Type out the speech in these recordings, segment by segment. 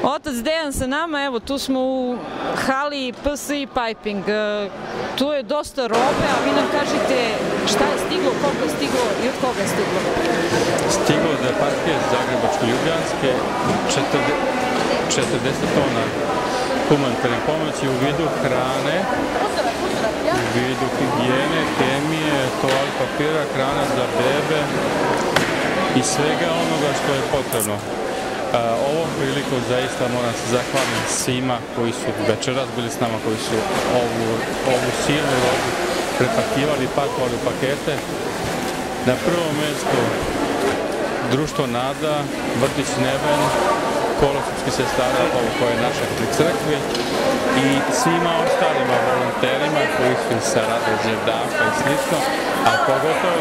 Otac Dejan sa nama, evo tu smo u hali PSI Piping. Tu je dosta robe, a vi nam kažete šta je stiglo, koliko je stiglo i od koga je stiglo? Stiglo od eparhije Zagrebačko-Ljubljanske 40 tona humanitarne pomoći u vidu hrane, u vidu higijene, hemije, toalet papira, hrana za bebe i svega onoga što je potrebno. Ovom prilikom zaista moram se zahvaliti svima koji su večeras bili s nama, koji su ovu silnu robu prepakivali i pakovali u pakete. Na prvom mjestu Društvo Nada, Vrtić Neben, Kolosovskih sestara, koje je naša pri crkvi, i svima ostalima volonterima koji su sa Radođe, Dafa i slično, a pogotovo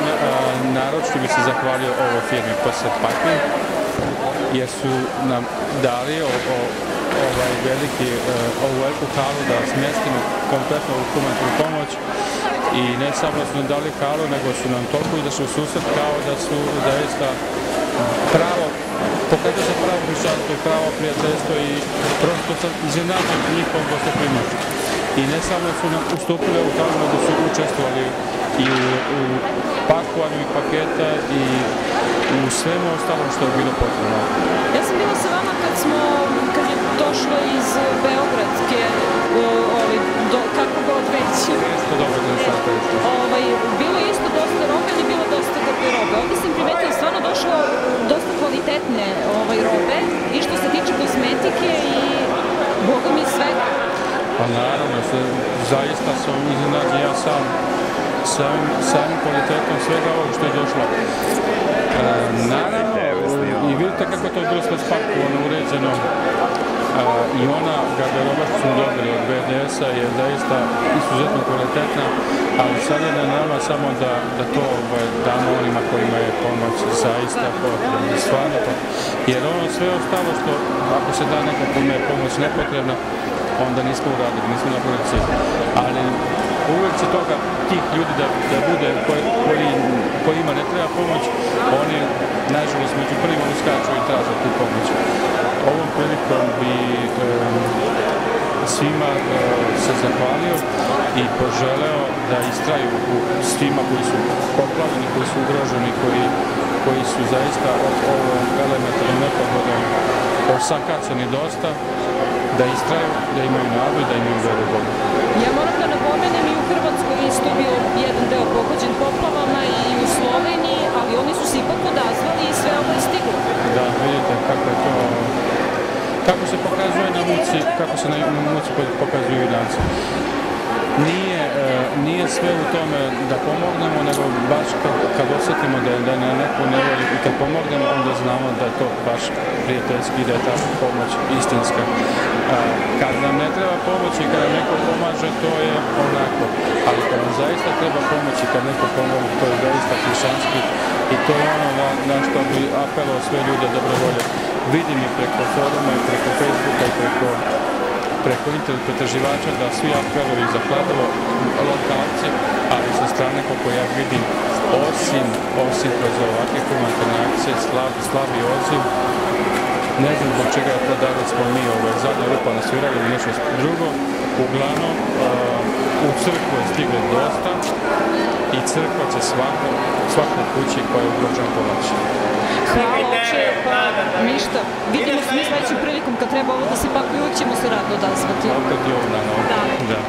naročito bi se zahvalio ovoj firmi PSI Piping, jer su nam dali ovu veliku halu da smjestimo kompletno u humanitarnu pomoć. I ne samo da su nam dali halu, nego su nam toliko izašli u susret kao da su zaista pravo, pokazuje se pravo hrišćanstvo i pravo prijateljstvo i prosto sam iznenađen njihovom gostoprimnošću. I ne samo da su nam ustupili ovu halu, nego su učestvovali i u pakovanju paketa i u svemu ostalom što je bilo potrebno. Ja sam bila sa vama kad je došlo iz Beogradske, kako god već. Bilo je isto dosta robe, ali je bilo dosta grbe robe. Ovdje sam primetila stvarno došlo dosta kvalitetne robe, i što se tiče kozmetike i boga mi svega. Pa naravno, zaista sam iznenađen ja samim kvalitetom svega ovog što je došlo. Naravno, i vidite kako to je bilo sve spakovano, uređeno, i ona garderoba što smo dobili od BDS-a je zaista izuzetno kvalitetna, ali sad je na nama samo da to damo onima kojima je pomoć zaista potrebna, stvarno potrebna. Jer ono sve ostalo što, ako se da neko kome je pomoć nepotrebna, onda nismo uradili, nismo napravili cilj. Ali uvijek će toga tih ljudi da bude kojima ne treba pomoć, oni nažalost među prvima uskaču i traže tu pomoć. Ovom prilikom bi svima se zahvalio i poželeo da istraju svima koji su poplavljeni, koji su ugroženi, koji su zaista ovom elementarnom nepogodom osakaćeni dosta, da istraju, da imaju nadu i da imaju veru u Boga. Ja moram da napomenem, i u Hrvatskoj isto bio jedan deo pogođen poplavama i u Sloveniji, ali oni su se ipak odazvali i sve ovo je stiglo. Da, vidite kako je to, kako se pokazuje na muci, kako se na muci pokazuju junaci. Nije sve u tome da pomognemo, nego baš kad osjetimo da je neko nevoli i kad pomognemo, onda znamo da je to baš prijateljski, da je ta pomoć istinska. Kad nam ne treba pomoć i kad nam neko pomaže, to je onako. Ali kad nam zaista treba pomoć i kad neko pomogne, to je zaista hrišćanski i to je ono na što bi apelao sve ljude dobre volje. Vidim i preko foruma i preko Facebooka i preko internet pretraživača da svi apeluju za Kladovo lokalci, ali sa strane, koliko ja vidim, osim kroz ovakve humanitarne akcije, slabi odziv. Ne znam zbog čega je to da smo mi zadnja rupa nasvirali ili nešto drugo. Uglavnom, u crkvu je stiglo dosta i crkva će svakoj kući koja je ugrožena pomoći. Hvala, oče, pa ništa. Vidimo se mi sledećim prilikom kad treba ovo da se pakuje, uvijek ćemo se rado odazvati. Opet je ovdje, da.